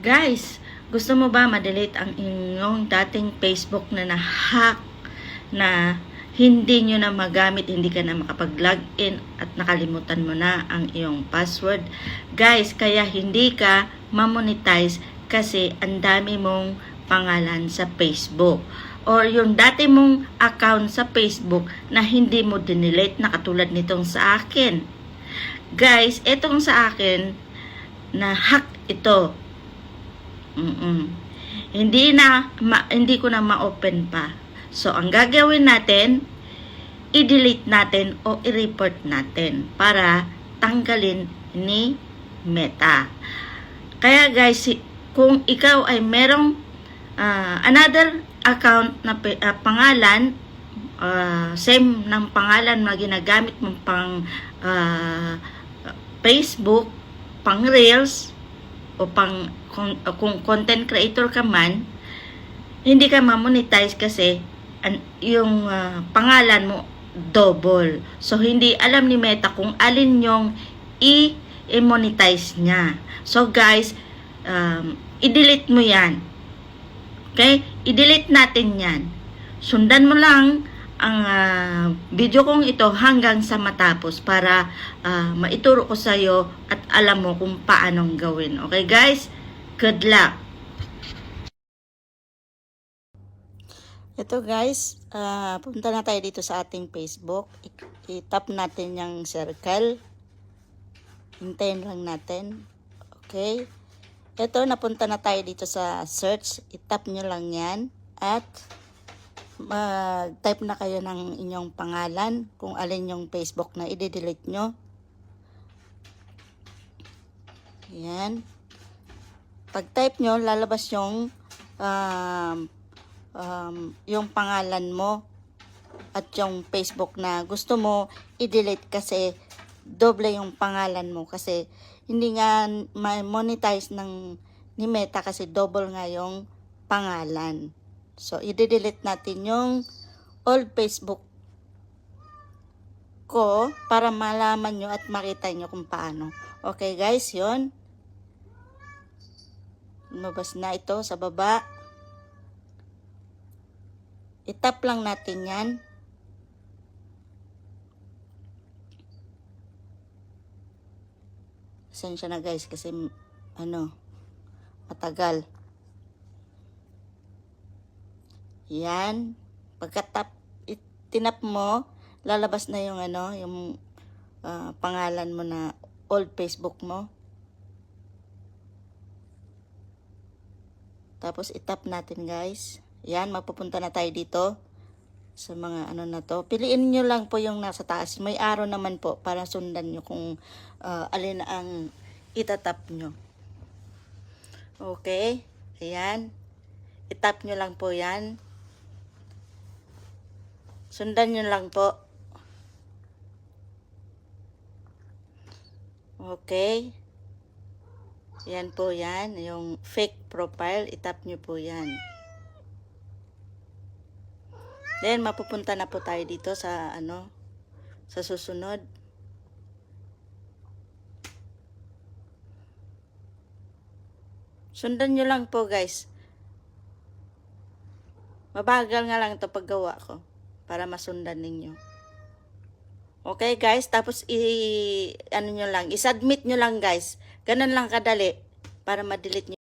Guys, gusto mo ba ma-delete ang inyong dating Facebook na na-hack na hindi nyo na magamit, hindi ka na makapag-login at nakalimutan mo na ang iyong password? Guys, kaya hindi ka ma-monetize kasi ang dami mong pangalan sa Facebook. Or yung dati mong account sa Facebook na hindi mo dinelete na katulad nitong sa akin. Guys, itong sa akin, na hack ito. Hindi ko na ma-open pa. So, ang gagawin natin, i-delete natin o i-report natin para tanggalin ni Meta. Kaya guys, kung ikaw ay merong another account na pangalan, same ng pangalan na ginagamit mong pang Facebook, pang Reels, o kung content creator ka man, hindi ka ma-monetize kasi yung pangalan mo double. So, hindi alam ni Meta kung alin yung i-monetize niya. So, guys, i-delete mo yan. Okay? I-delete natin yan. Sundan mo lang ang video kong ito hanggang sa matapos para maituro ko sa iyo at alam mo kung paanong gawin. Okay guys? Good luck! Ito guys, punta na tayo dito sa ating Facebook. I-tap natin yung circle. Hintayin lang natin. Okay? Ito, napunta na tayo dito sa search. I-tap nyo lang yan at mag-type na kayo ng inyong pangalan kung alin yung Facebook na i-delete nyo. Yan. Pag-type nyo, lalabas yung pangalan mo at yung Facebook na gusto mo i-delete kasi doble yung pangalan mo kasi hindi nga ma-monetize ni Meta kasi double nga yung pangalan. So, i-delete natin yung old Facebook ko para malaman nyo at makita nyo kung paano. Okay guys, yun. Lumabas na ito sa baba. I-tap lang natin yan. Pasensya na guys kasi matagal. Yan. Pagka-tap, tinap mo, lalabas na yung pangalan mo na old Facebook mo. Tapos i-tap natin guys. Yan, mapupunta na tayo dito sa mga na to. Piliin nyo lang po yung nasa taas. May arrow naman po para sundan nyo kung alin ang itatap nyo. Okay. Ayan. I-tap nyo lang po yan. Sundan nyo lang po. Okay. Yan po yan. Yung fake profile, i-tap nyo po yan. Then, mapupunta na po tayo dito sa sa susunod. Sundan nyo lang po guys. Mabagal nga lang ito paggawa ko para masundan ninyo. Okay guys, tapos i-submit nyo lang guys. Ganun lang kadali para ma-delete nyo.